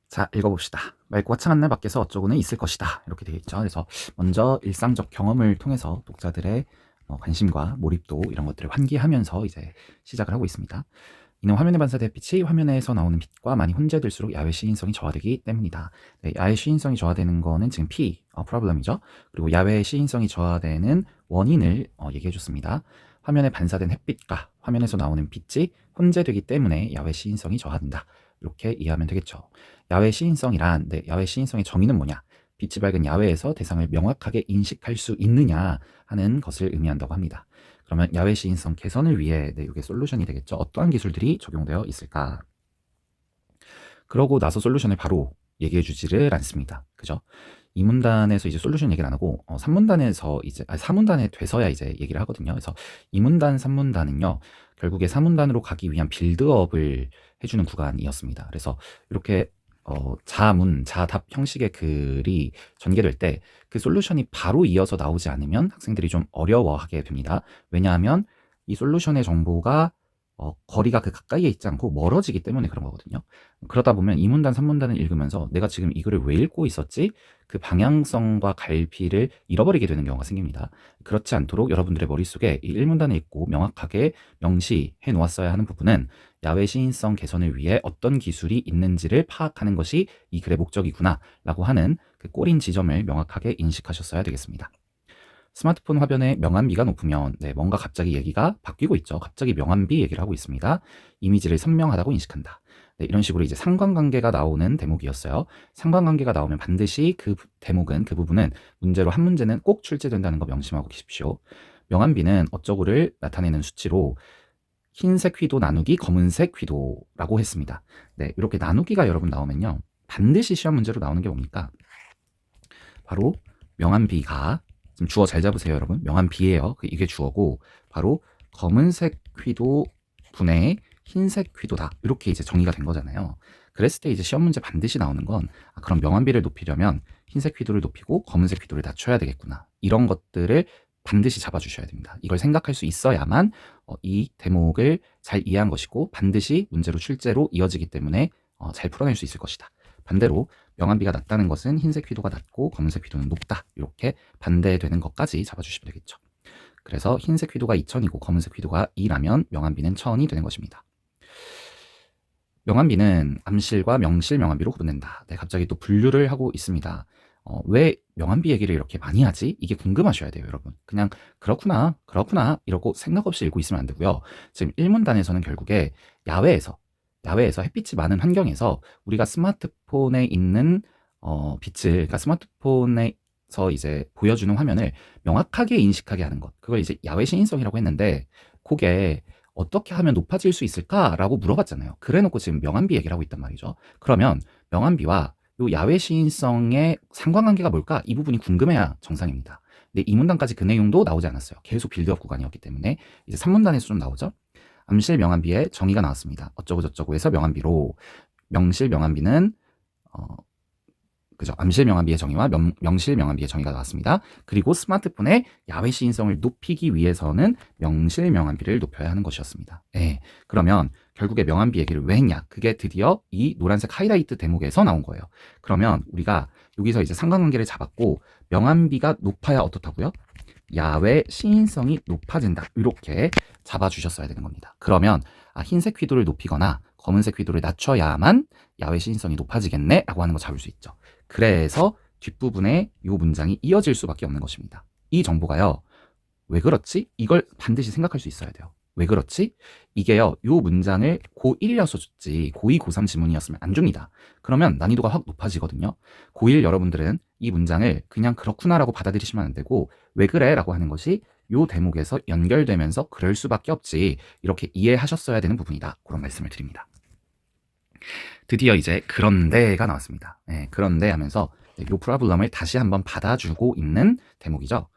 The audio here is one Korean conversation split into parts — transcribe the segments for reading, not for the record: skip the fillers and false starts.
자, 읽어봅시다. 맑고 화창한 날 밖에서 어쩌고는 있을 것이다. 이렇게 되어 있죠. 그래서 먼저 일상적 경험을 통해서 독자들의 관심과 몰입도 이런 것들을 환기하면서 이제 시작을 하고 있습니다. 이는 화면에 반사된 빛이 화면에서 나오는 빛과 많이 혼재될수록 야외 시인성이 저하되기 때문이다. 네, 야외 시인성이 저하되는 거는 지금 P, 프로블럼이죠. 그리고 야외 시인성이 저하되는 원인을 얘기해 줬습니다. 화면에 반사된 햇빛과 화면에서 나오는 빛이 혼재되기 때문에 야외 시인성이 저하된다. 이렇게 이해하면 되겠죠. 야외 시인성이란, 야외 시인성의 정의는 뭐냐? 빛이 밝은 야외에서 대상을 명확하게 인식할 수 있느냐 하는 것을 의미한다고 합니다. 그러면 야외 시인성 개선을 위해 이게 솔루션이 되겠죠. 어떠한 기술들이 적용되어 있을까? 그러고 나서 솔루션을 바로 얘기해 주지를 않습니다. 그죠? 2문단에서 이제 솔루션 얘기를 안 하고 3문단에서 이제 4문단에 돼서야 이제 얘기를 하거든요. 그래서 2문단, 3문단은요. 결국에 4문단으로 가기 위한 빌드업을 해주는 구간이었습니다. 그래서 이렇게 자문, 자답 형식의 글이 전개될 때 그 솔루션이 바로 이어서 나오지 않으면 학생들이 좀 어려워하게 됩니다. 왜냐하면 이 솔루션의 정보가 거리가 그 가까이에 있지 않고 멀어지기 때문에 그런 거거든요. 그러다 보면 2문단, 3문단을 읽으면서 내가 지금 이 글을 왜 읽고 있었지? 그 방향성과 갈피를 잃어버리게 되는 경우가 생깁니다. 그렇지 않도록 여러분들의 머릿속에 이 1문단을 읽고 명확하게 명시해 놓았어야 하는 부분은 야외 시인성 개선을 위해 어떤 기술이 있는지를 파악하는 것이 이 글의 목적이구나 라고 하는 그 꼬린 지점을 명확하게 인식하셨어야 되겠습니다. 스마트폰 화면에 명암비가 높으면 뭔가 갑자기 얘기가 바뀌고 있죠. 갑자기 명암비 얘기를 하고 있습니다. 이미지를 선명하다고 인식한다. 이런 식으로 이제 상관관계가 나오는 대목이었어요. 상관관계가 나오면 반드시 그 대목은, 그 부분은 문제로 한 문제는 꼭 출제된다는 거 명심하고 계십시오. 명암비는 어쩌고를 나타내는 수치로 흰색 휘도 나누기 검은색 휘도라고 했습니다. 이렇게 나누기가 여러분 나오면요. 반드시 시험 문제로 나오는 게 뭡니까? 바로 명암비가, 지금 주어 잘 잡으세요 여러분. 명암비예요. 이게 주어고 바로 검은색 휘도 분의 흰색 휘도다. 이렇게 이제 정의가 된 거잖아요. 그랬을 때 이제 시험 문제 반드시 나오는 건 그럼 명암비를 높이려면 흰색 휘도를 높이고 검은색 휘도를 낮춰야 되겠구나. 이런 것들을 반드시 잡아주셔야 됩니다. 이걸 생각할 수 있어야만 이 대목을 잘 이해한 것이고 반드시 문제로 출제로 이어지기 때문에 잘 풀어낼 수 있을 것이다. 반대로 명암비가 낮다는 것은 흰색 휘도가 낮고 검은색 휘도는 높다. 이렇게 반대되는 것까지 잡아주시면 되겠죠. 그래서 흰색 휘도가 2000이고 검은색 휘도가 2라면 명암비는 1000이 되는 것입니다. 명암비는 암실과 명실 명암비로 구분된다. 갑자기 또 분류를 하고 있습니다. 왜 명암비 얘기를 이렇게 많이 하지? 이게 궁금하셔야 돼요, 여러분. 그냥 그렇구나 이러고 생각 없이 읽고 있으면 안 되고요. 지금 1문단에서는 결국에 야외에서 햇빛이 많은 환경에서 우리가 스마트폰에 있는 빛을, 그러니까 스마트폰에서 이제 보여주는 화면을 명확하게 인식하게 하는 것. 그걸 이제 야외 시인성이라고 했는데 그게 어떻게 하면 높아질 수 있을까라고 물어봤잖아요. 그래놓고 지금 명암비 얘기를 하고 있단 말이죠. 그러면 명암비와 요 야외 시인성의 상관관계가 뭘까? 이 부분이 궁금해야 정상입니다. 근데 이 문단까지 그 내용도 나오지 않았어요. 계속 빌드업 구간이었기 때문에 이제 3문단에서 좀 나오죠. 암실 명암비의 정의가 나왔습니다. 어쩌고 저쩌고 해서 명암비로, 명실 명암비는 그죠? 암실 명암비의 정의와 명실 명암비의 정의가 나왔습니다. 그리고 스마트폰의 야외 시인성을 높이기 위해서는 명실 명암비를 높여야 하는 것이었습니다. 그러면 결국에 명암비 얘기를 왜 했냐? 그게 드디어 이 노란색 하이라이트 대목에서 나온 거예요. 그러면 우리가 여기서 이제 상관관계를 잡았고 명암비가 높아야 어떻다고요? 야외 시인성이 높아진다. 이렇게 잡아주셨어야 되는 겁니다. 그러면 흰색 휘도를 높이거나 검은색 휘도를 낮춰야만 야외 시인성이 높아지겠네 라고 하는 거 잡을 수 있죠. 그래서 뒷부분에 이 문장이 이어질 수밖에 없는 것입니다. 이 정보가요. 왜 그렇지? 이걸 반드시 생각할 수 있어야 돼요. 왜 그렇지? 이게요. 이 문장을 고1이어서 줬지 고2, 고3 지문이었으면 안 줍니다. 그러면 난이도가 확 높아지거든요. 고1 여러분들은 이 문장을 그냥 그렇구나라고 받아들이시면 안 되고 왜 그래? 라고 하는 것이 이 대목에서 연결되면서 그럴 수밖에 없지, 이렇게 이해하셨어야 되는 부분이다. 그런 말씀을 드립니다. 드디어 이제 그런데가 나왔습니다. 그런데 하면서 이 프로블럼을 다시 한번 받아주고 있는 대목이죠.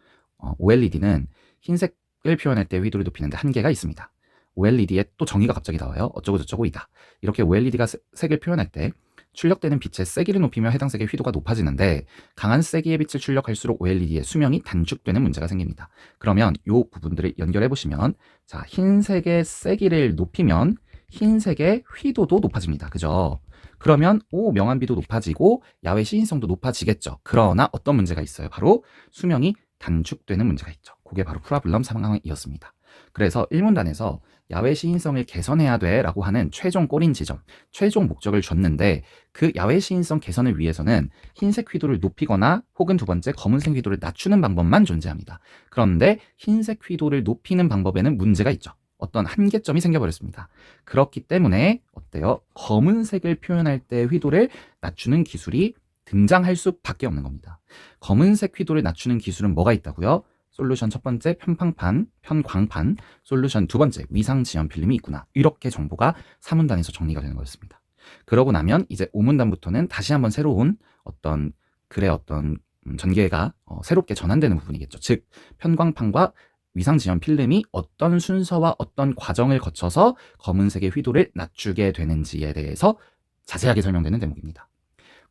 OLED는 흰색을 표현할 때 휘도를 높이는데 한계가 있습니다. OLED에 또 정의가 갑자기 나와요. 어쩌고 저쩌고 이다. 이렇게 OLED가 색을 표현할 때 출력되는 빛의 세기를 높이며 해당 색의 휘도가 높아지는데 강한 세기의 빛을 출력할수록 OLED의 수명이 단축되는 문제가 생깁니다. 그러면 이 부분들을 연결해 보시면, 자, 흰색의 세기를 높이면 흰색의 휘도도 높아집니다. 그죠? 그러면 명암비도 높아지고 야외 시인성도 높아지겠죠. 그러나 어떤 문제가 있어요? 바로 수명이 단축되는 문제가 있죠. 그게 바로 프라블럼 상황이었습니다. 그래서 1문단에서 야외 시인성을 개선해야 돼 라고 하는 최종 꼬린 지점, 최종 목적을 줬는데 그 야외 시인성 개선을 위해서는 흰색 휘도를 높이거나 혹은 두 번째 검은색 휘도를 낮추는 방법만 존재합니다. 그런데 흰색 휘도를 높이는 방법에는 문제가 있죠. 어떤 한계점이 생겨버렸습니다. 그렇기 때문에 어때요? 검은색을 표현할 때 휘도를 낮추는 기술이 등장할 수밖에 없는 겁니다. 검은색 휘도를 낮추는 기술은 뭐가 있다고요? 솔루션 첫 번째 편팡판, 편광판, 솔루션 두 번째 위상 지연 필름이 있구나. 이렇게 정보가 3문단에서 정리가 되는 거였습니다. 그러고 나면 이제 5문단부터는 다시 한번 새로운 어떤 글의 어떤 전개가 새롭게 전환되는 부분이겠죠. 즉 편광판과 위상 지연 필름이 어떤 순서와 어떤 과정을 거쳐서 검은색의 휘도를 낮추게 되는지에 대해서 자세하게 설명되는 대목입니다.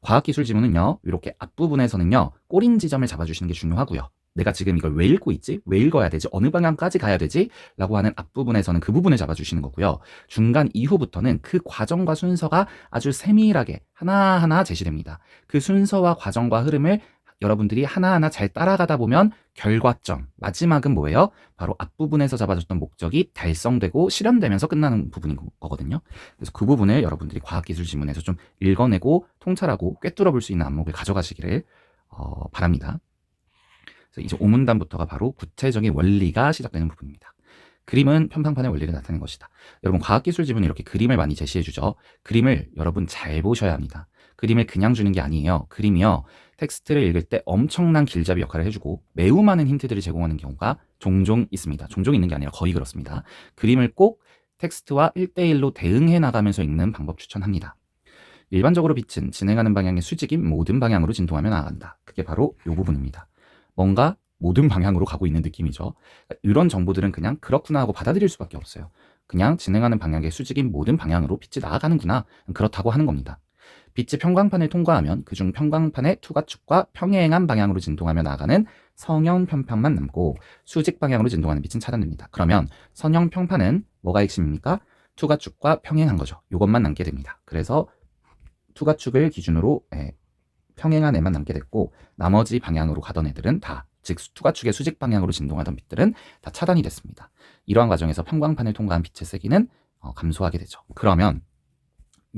과학기술 지문은요, 이렇게 앞부분에서는요, 꼬린 지점을 잡아주시는 게 중요하고요. 내가 지금 이걸 왜 읽고 있지? 왜 읽어야 되지? 어느 방향까지 가야 되지? 라고 하는 앞부분에서는 그 부분을 잡아주시는 거고요. 중간 이후부터는 그 과정과 순서가 아주 세밀하게 하나하나 제시됩니다. 그 순서와 과정과 흐름을 여러분들이 하나하나 잘 따라가다 보면 결과점, 마지막은 뭐예요? 바로 앞부분에서 잡아줬던 목적이 달성되고 실현되면서 끝나는 부분인 거거든요. 그래서 그 부분을 여러분들이 과학기술 지문에서 좀 읽어내고 통찰하고 꿰뚫어 볼 수 있는 안목을 가져가시기를 바랍니다. 그래서 이제 5문단부터가 바로 구체적인 원리가 시작되는 부분입니다. 그림은 편팡판의 원리를 나타내는 것이다. 여러분 과학기술 지문은 이렇게 그림을 많이 제시해주죠. 그림을 여러분 잘 보셔야 합니다. 그림을 그냥 주는 게 아니에요. 그림이요. 텍스트를 읽을 때 엄청난 길잡이 역할을 해주고 매우 많은 힌트들을 제공하는 경우가 종종 있습니다. 종종 있는 게 아니라 거의 그렇습니다. 그림을 꼭 텍스트와 1대1로 대응해 나가면서 읽는 방법 추천합니다. 일반적으로 빛은 진행하는 방향의 수직인 모든 방향으로 진동하며 나아간다. 그게 바로 이 부분입니다. 뭔가 모든 방향으로 가고 있는 느낌이죠. 이런 정보들은 그냥 그렇구나 하고 받아들일 수밖에 없어요. 그냥 진행하는 방향의 수직인 모든 방향으로 빛이 나아가는구나. 그렇다고 하는 겁니다. 빛이 편광판을 통과하면 그중 편광판의 투과축과 평행한 방향으로 진동하며 나아가는 성형 편판만 남고 수직 방향으로 진동하는 빛은 차단됩니다. 그러면 성형 편판은 뭐가 핵심입니까? 투과축과 평행한 거죠. 이것만 남게 됩니다. 그래서 투과축을 기준으로 평행한 애만 남게 됐고 나머지 방향으로 가던 애들은 다, 즉 투과축의 수직 방향으로 진동하던 빛들은 다 차단이 됐습니다. 이러한 과정에서 편광판을 통과한 빛의 세기는 감소하게 되죠. 그러면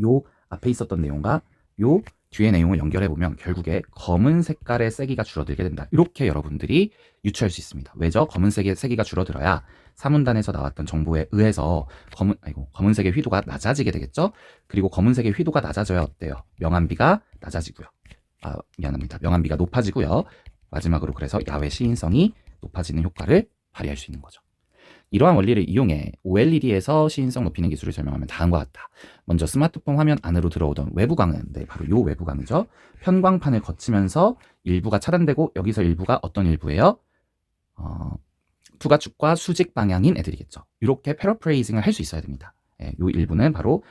요 앞에 있었던 내용과 요 뒤의 내용을 연결해 보면 결국에 검은 색깔의 세기가 줄어들게 된다. 이렇게 여러분들이 유추할 수 있습니다. 왜죠? 검은색의 세기가 줄어들어야 3문단에서 나왔던 정보에 의해서 검은색의 휘도가 낮아지게 되겠죠? 그리고 검은색의 휘도가 낮아져야 어때요? 명암비가 낮아지고요. 미안합니다. 명암비가 높아지고요. 마지막으로 그래서 야외 시인성이 높아지는 효과를 발휘할 수 있는 거죠. 이러한 원리를 이용해 OLED에서 시인성 높이는 기술을 설명하면 다음과 같다. 먼저 스마트폰 화면 안으로 들어오던 외부광은 바로 이 외부광이죠. 편광판을 거치면서 일부가 차단되고 여기서 일부가 어떤 일부예요? 투과축과 수직 방향인 애들이겠죠. 이렇게 패러프레이징을 할 수 있어야 됩니다. 이 일부는 바로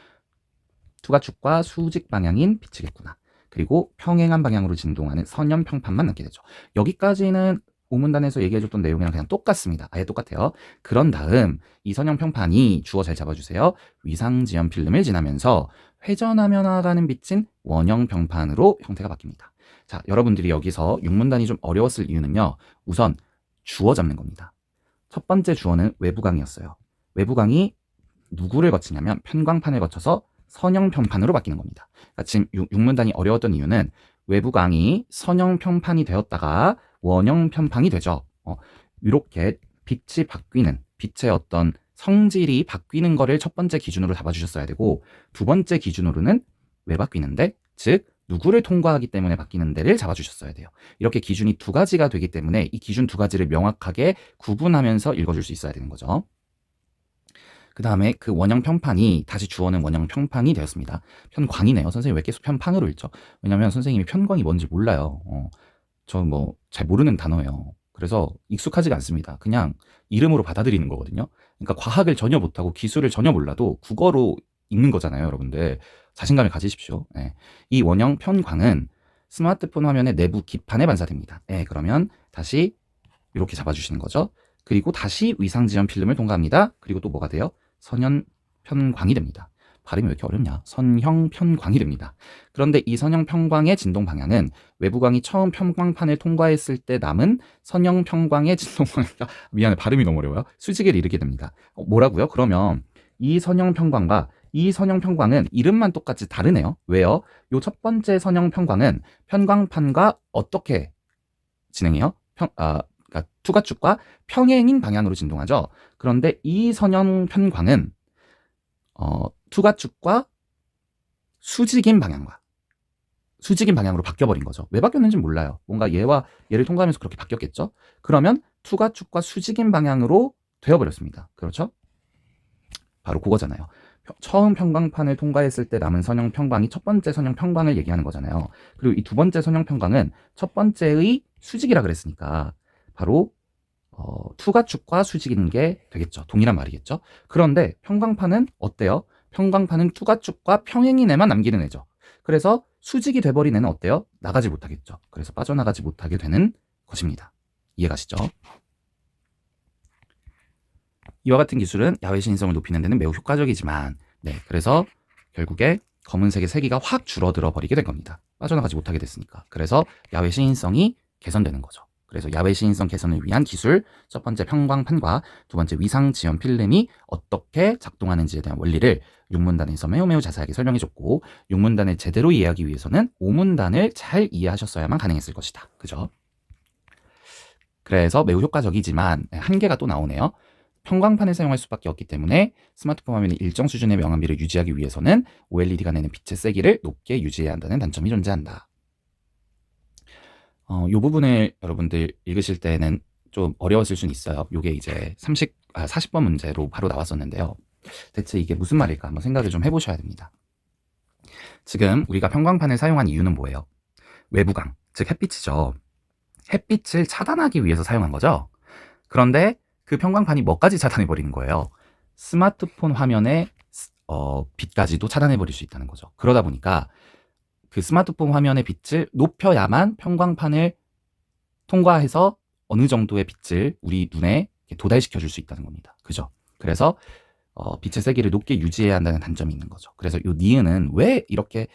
투과축과 수직 방향인 빛이겠구나. 그리고 평행한 방향으로 진동하는 선형 평판만 남게 되죠. 여기까지는 5문단에서 얘기해줬던 내용이랑 그냥 똑같습니다. 아예 똑같아요. 그런 다음 이 선형 평판이 주어 잘 잡아주세요. 위상 지연 필름을 지나면서 회전하며 나아가는 빛인 원형 평판으로 형태가 바뀝니다. 자, 여러분들이 여기서 6문단이 좀 어려웠을 이유는요. 우선 주어 잡는 겁니다. 첫 번째 주어는 외부광이었어요. 외부광이 누구를 거치냐면 편광판을 거쳐서 선형 평판으로 바뀌는 겁니다. 그러니까 지금 6문단이 어려웠던 이유는 외부광이 선형 평판이 되었다가 원형 편판이 되죠. 이렇게 빛이 바뀌는, 빛의 어떤 성질이 바뀌는 거를 첫 번째 기준으로 잡아주셨어야 되고 두 번째 기준으로는 왜 바뀌는데? 즉 누구를 통과하기 때문에 바뀌는 데를 잡아주셨어야 돼요. 이렇게 기준이 두 가지가 되기 때문에 이 기준 두 가지를 명확하게 구분하면서 읽어줄 수 있어야 되는 거죠. 그 다음에 그 원형 평판이 다시 주어는 원형 평판이 되었습니다. 편광이네요. 선생님 왜 계속 편판으로 읽죠? 왜냐면 선생님이 편광이 뭔지 몰라요. 저 뭐 잘 모르는 단어예요. 그래서 익숙하지가 않습니다. 그냥 이름으로 받아들이는 거거든요. 그러니까 과학을 전혀 못하고 기술을 전혀 몰라도 국어로 읽는 거잖아요, 여러분들. 자신감을 가지십시오. 이 원형 편광은 스마트폰 화면의 내부 기판에 반사됩니다. 그러면 다시 이렇게 잡아주시는 거죠. 그리고 다시 위상지연 필름을 통과합니다. 그리고 또 뭐가 돼요? 선형 편광이 됩니다. 발음이 왜 이렇게 어렵냐? 선형 편광이 됩니다. 그런데 이 선형 편광의 진동 방향은 외부광이 처음 편광판을 통과했을 때 남은 선형 편광의 진동 방향, 미안해, 발음이 너무 어려워요. 수직을 이루게 됩니다. 뭐라고요? 그러면 이 선형 편광과 이 선형 편광은 이름만 똑같이 다르네요. 왜요? 요 첫 번째 선형 편광은 편광판과 어떻게 진행해요? 그러니까 투과축과 평행인 방향으로 진동하죠. 그런데 이 선형 편광은 투과축과 수직인 방향으로 바뀌어버린 거죠. 왜 바뀌었는지 몰라요. 뭔가 얘와 얘를 통과하면서 그렇게 바뀌었겠죠. 그러면 투과축과 수직인 방향으로 되어버렸습니다. 그렇죠? 바로 그거잖아요. 처음 편광판을 통과했을 때 남은 선형 편광이 첫 번째 선형 편광을 얘기하는 거잖아요. 그리고 이 두 번째 선형 편광은 첫 번째의 수직이라 그랬으니까 바로 투과축과 수직인 게 되겠죠. 동일한 말이겠죠. 그런데 편광판은 어때요? 편광판은 투과축과 평행인 애만 남기는 애죠. 그래서 수직이 돼버린 애는 어때요? 나가지 못하겠죠. 그래서 빠져나가지 못하게 되는 것입니다. 이해가시죠? 이와 같은 기술은 야외 시인성을 높이는 데는 매우 효과적이지만, 그래서 결국에 검은색의 세기가 확 줄어들어 버리게 된 겁니다. 빠져나가지 못하게 됐으니까. 그래서 야외 시인성이 개선되는 거죠. 그래서 야외 시인성 개선을 위한 기술, 첫 번째 편광판과 두 번째 위상 지연 필름이 어떻게 작동하는지에 대한 원리를 6문단에서 매우 자세하게 설명해줬고, 6문단을 제대로 이해하기 위해서는 5문단을 잘 이해하셨어야만 가능했을 것이다. 그죠? 그래서 매우 효과적이지만 한계가 또 나오네요. 편광판을 사용할 수밖에 없기 때문에 스마트폰 화면의 일정 수준의 명암비를 유지하기 위해서는 OLED가 내는 빛의 세기를 높게 유지해야 한다는 단점이 존재한다. 이 부분을 여러분들 읽으실 때는 좀 어려웠을 수는 있어요. 이게 이제 40번 문제로 바로 나왔었는데요. 대체 이게 무슨 말일까 한번 생각을 좀 해보셔야 됩니다. 지금 우리가 편광판을 사용한 이유는 뭐예요? 외부광, 즉 햇빛이죠. 햇빛을 차단하기 위해서 사용한 거죠. 그런데 그 편광판이 뭐까지 차단해버리는 거예요? 스마트폰 화면의 빛까지도 차단해버릴 수 있다는 거죠. 그러다 보니까 그 스마트폰 화면의 빛을 높여야만 편광판을 통과해서 어느 정도의 빛을 우리 눈에 도달시켜 줄 수 있다는 겁니다. 그죠? 그래서 빛의 세기를 높게 유지해야 한다는 단점이 있는 거죠. 그래서 이 니은은 왜 이렇게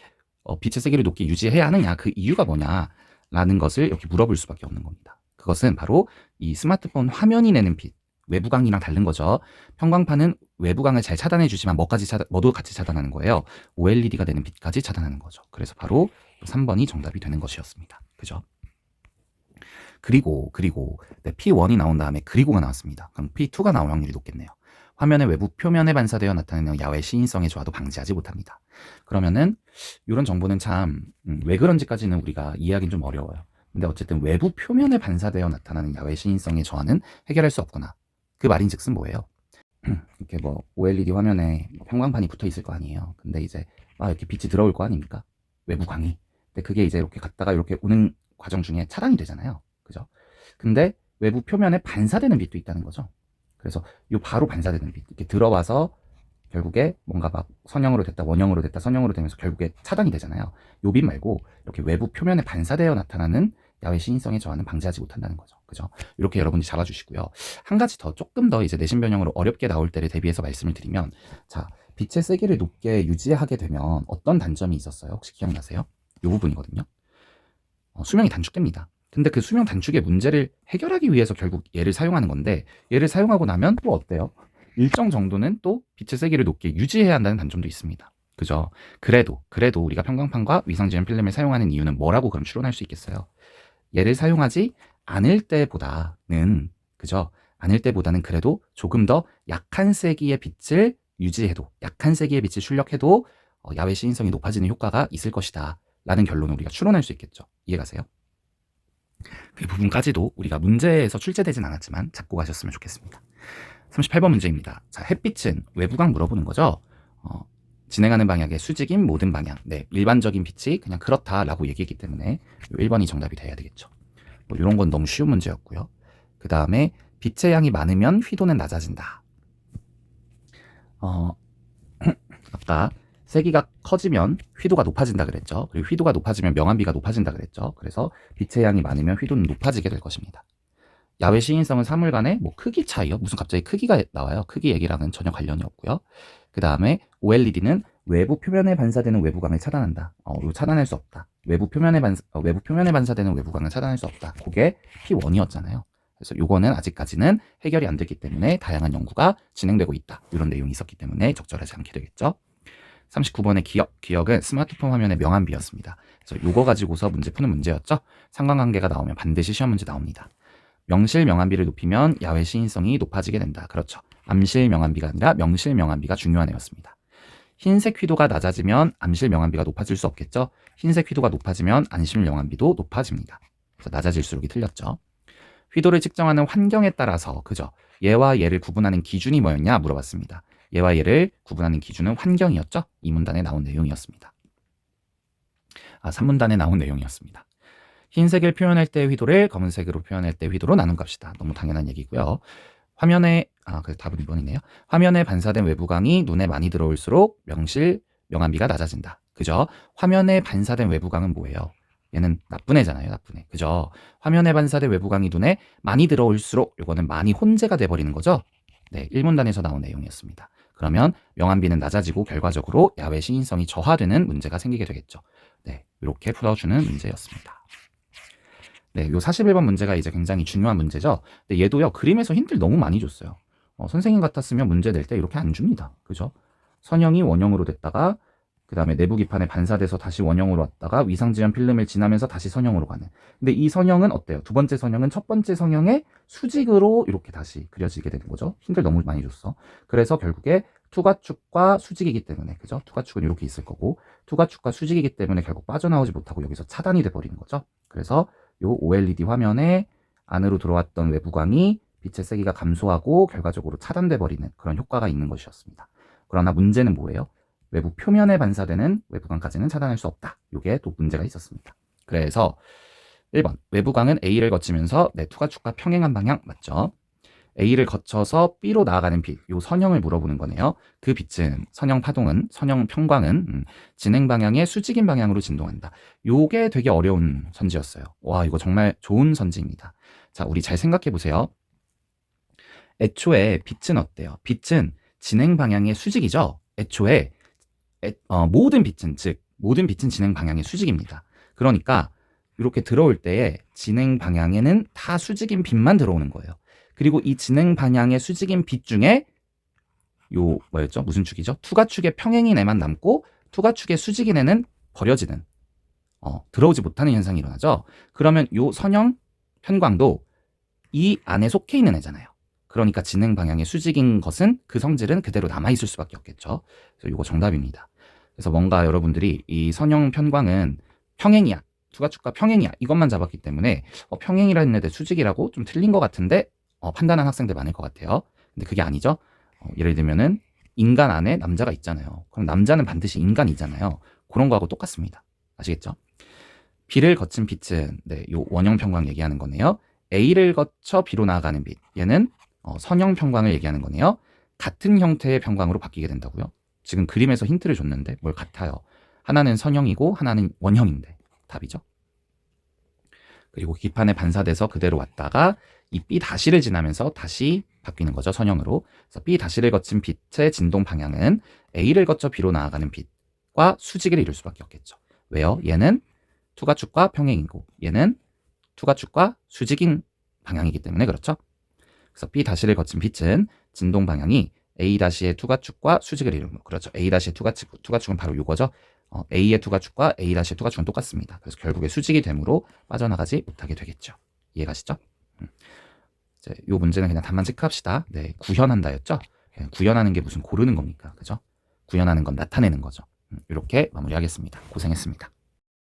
빛의 세기를 높게 유지해야 하느냐, 그 이유가 뭐냐라는 것을 이렇게 물어볼 수밖에 없는 겁니다. 그것은 바로 이 스마트폰 화면이 내는 빛, 외부광이랑 다른 거죠. 편광판은 외부광을 잘 차단해 주지만 뭐도 같이 차단하는 거예요. OLED가 내는 빛까지 차단하는 거죠. 그래서 바로 3번이 정답이 되는 것이었습니다. 그죠? 그리고 P1이 나온 다음에 그리고가 나왔습니다. 그럼 P2가 나올 확률이 높겠네요. 화면의 외부 표면에 반사되어 나타나는 야외 시인성의 저하도 방지하지 못합니다. 그러면은 이런 정보는 참 왜 그런지까지는 우리가 이해하기는 좀 어려워요. 근데 어쨌든 외부 표면에 반사되어 나타나는 야외 시인성의 저하는 해결할 수 없구나. 그 말인즉슨 뭐예요? 이렇게 뭐 OLED 화면에 편광판이 붙어 있을 거 아니에요. 근데 이제 이렇게 빛이 들어올 거 아닙니까? 외부 광이. 근데 그게 이제 이렇게 갔다가 이렇게 오는 과정 중에 차단이 되잖아요. 그죠? 근데 외부 표면에 반사되는 빛도 있다는 거죠. 그래서 요 바로 반사되는 빛, 이렇게 들어와서 결국에 뭔가 막 선형으로 됐다, 원형으로 됐다, 선형으로 되면서 결국에 차단이 되잖아요. 요 빛 말고 이렇게 외부 표면에 반사되어 나타나는 야외 시인성의 저하는 방지하지 못한다는 거죠. 그죠? 이렇게 여러분이 잡아주시고요. 한 가지 더, 조금 더 이제 내신 변형으로 어렵게 나올 때를 대비해서 말씀을 드리면, 자, 빛의 세기를 높게 유지하게 되면 어떤 단점이 있었어요? 혹시 기억나세요? 이 부분이거든요. 수명이 단축됩니다. 근데 그 수명 단축의 문제를 해결하기 위해서 결국 얘를 사용하는 건데, 얘를 사용하고 나면 또 어때요? 일정 정도는 또 빛의 세기를 높게 유지해야 한다는 단점도 있습니다. 그죠? 그래도 우리가 편광판과 위상지연 필름을 사용하는 이유는 뭐라고 그럼 추론할 수 있겠어요? 얘를 사용하지 않을 때보다는, 그죠? 않을 때보다는 그래도 조금 더 약한 세기의 빛을 유지해도, 약한 세기의 빛을 출력해도 야외 시인성이 높아지는 효과가 있을 것이다 라는 결론을 우리가 추론할 수 있겠죠. 이해가세요? 그 부분까지도 우리가 문제에서 출제되진 않았지만 잡고 가셨으면 좋겠습니다. 38번 문제입니다. 자, 햇빛은 외부광 물어보는 거죠. 진행하는 방향의 수직인 모든 방향. 네, 일반적인 빛이 그냥 그렇다라고 얘기했기 때문에 1번이 정답이 돼야 되겠죠. 뭐 이런 건 너무 쉬운 문제였고요. 그 다음에 빛의 양이 많으면 휘도는 낮아진다. 아까 세기가 커지면 휘도가 높아진다 그랬죠. 그리고 휘도가 높아지면 명암비가 높아진다 그랬죠. 그래서 빛의 양이 많으면 휘도는 높아지게 될 것입니다. 야외 시인성은 사물 간의 뭐 크기 차이요? 무슨 갑자기 크기가 나와요? 크기 얘기랑은 전혀 관련이 없고요. 그 다음에 OLED는 외부 표면에 반사되는 외부광을 차단한다. 이거 차단할 수 없다. 외부 표면에 반사되는 외부광을 차단할 수 없다. 그게 P1이었잖아요. 그래서 요거는 아직까지는 해결이 안 됐기 때문에 다양한 연구가 진행되고 있다. 이런 내용이 있었기 때문에 적절하지 않게 되겠죠. 39번의 기억은 스마트폰 화면의 명암비였습니다. 그래서 요거 가지고서 문제 푸는 문제였죠. 상관관계가 나오면 반드시 시험 문제 나옵니다. 명실 명암비를 높이면 야외 시인성이 높아지게 된다. 그렇죠. 암실 명암비가 아니라 명실 명암비가 중요한 애였습니다. 흰색 휘도가 낮아지면 암실 명암비가 높아질 수 없겠죠. 흰색 휘도가 높아지면 안실 명암비도 높아집니다. 그래서 낮아질수록이 틀렸죠. 휘도를 측정하는 환경에 따라서 그죠. 얘와 얘를 구분하는 기준이 뭐였냐 물어봤습니다. 얘와 얘를 구분하는 기준은 환경이었죠. 이 문단에 나온 내용이었습니다. 3문단에 나온 내용이었습니다. 흰색을 표현할 때 휘도를 검은색으로 표현할 때 휘도로 나눈 값이다. 너무 당연한 얘기고요. 화면에 그래서 답은 2번이네요. 화면에 반사된 외부광이 눈에 많이 들어올수록 명실 명암비가 낮아진다. 그죠? 화면에 반사된 외부광은 뭐예요? 얘는 나쁜 애잖아요. 나쁜 애. 그죠? 화면에 반사된 외부광이 눈에 많이 들어올수록 요거는 많이 혼재가 돼버리는 거죠. 네, 1문단에서 나온 내용이었습니다. 그러면 명암비는 낮아지고 결과적으로 야외 시인성이 저하되는 문제가 생기게 되겠죠. 네, 이렇게 풀어주는 문제였습니다. 네, 요 41번 문제가 이제 굉장히 중요한 문제죠. 근데 얘도요, 그림에서 힌트를 너무 많이 줬어요. 선생님 같았으면 문제 낼 때 이렇게 안 줍니다. 그죠? 선형이 원형으로 됐다가 그 다음에 내부 기판에 반사돼서 다시 원형으로 왔다가 위상지연 필름을 지나면서 다시 선형으로 가는. 근데 이 선형은 어때요? 두 번째 선형은 첫 번째 선형의 수직으로 이렇게 다시 그려지게 되는 거죠. 힌트를 너무 많이 줬어. 그래서 결국에 투가축과 수직이기 때문에, 그죠? 투가축은 이렇게 있을 거고, 투가축과 수직이기 때문에 결국 빠져나오지 못하고 여기서 차단이 돼 버리는 거죠. 그래서 요 OLED 화면에 안으로 들어왔던 외부광이 빛의 세기가 감소하고 결과적으로 차단돼 버리는 그런 효과가 있는 것이었습니다. 그러나 문제는 뭐예요? 외부 표면에 반사되는 외부광까지는 차단할 수 없다. 이게 또 문제가 있었습니다. 그래서 1번 외부광은 A를 거치면서 투가축과 평행한 방향 맞죠? A를 거쳐서 B로 나아가는 빛, 요 선형을 물어보는 거네요. 그 빛은 선형 평광은 진행 방향의 수직인 방향으로 진동한다. 요게 되게 어려운 선지였어요. 와, 이거 정말 좋은 선지입니다. 자, 우리 잘 생각해 보세요. 애초에 빛은 어때요? 빛은 진행 방향의 수직이죠. 애초에 모든 빛은 진행 방향의 수직입니다. 그러니까 이렇게 들어올 때에 진행 방향에는 다 수직인 빛만 들어오는 거예요. 그리고 이 진행 방향의 수직인 빛 중에 요 뭐였죠? 무슨 축이죠? 투가축의 평행인 애만 남고 투가축의 수직인 애는 버려지는 들어오지 못하는 현상이 일어나죠. 그러면 요 선형 편광도 이 안에 속해 있는 애잖아요. 그러니까 진행 방향의 수직인 것은 그 성질은 그대로 남아있을 수밖에 없겠죠. 그래서 요거 정답입니다. 그래서 뭔가 여러분들이 이 선형 편광은 평행이야, 투가축과 평행이야 이것만 잡았기 때문에 평행이라 했는데 수직이라고 좀 틀린 것 같은데 판단한 학생들 많을 것 같아요. 근데 그게 아니죠. 예를 들면은 인간 안에 남자가 있잖아요. 그럼 남자는 반드시 인간이잖아요. 그런 거하고 똑같습니다. 아시겠죠? B를 거친 빛은 요 원형 편광 얘기하는 거네요. A를 거쳐 B로 나아가는 빛, 얘는 선형 편광을 얘기하는 거네요. 같은 형태의 편광으로 바뀌게 된다고요. 지금 그림에서 힌트를 줬는데 뭘 같아요. 하나는 선형이고 하나는 원형인데 답이죠. 그리고 기판에 반사돼서 그대로 왔다가 이 B-를 지나면서 다시 바뀌는 거죠. 선형으로. 그래서 B-를 거친 빛의 진동 방향은 A를 거쳐 B로 나아가는 빛과 수직을 이룰 수밖에 없겠죠. 왜요? 얘는 투가축과 평행이고 얘는 투가축과 수직인 방향이기 때문에 그렇죠. 그래서 B-를 거친 빛은 진동 방향이 A-의 투가축과 수직을 이루는 거. 그렇죠. A-의 투가축은 바로 이거죠. A의 투가축과 A-의 투가축은 똑같습니다. 그래서 결국에 수직이 되므로 빠져나가지 못하게 되겠죠. 이해가시죠? 이제 이 문제는 그냥 답만 체크합시다. 네, 구현한다였죠? 구현하는 게 무슨 고르는 겁니까? 그죠? 구현하는 건 나타내는 거죠. 이렇게 마무리하겠습니다. 고생했습니다.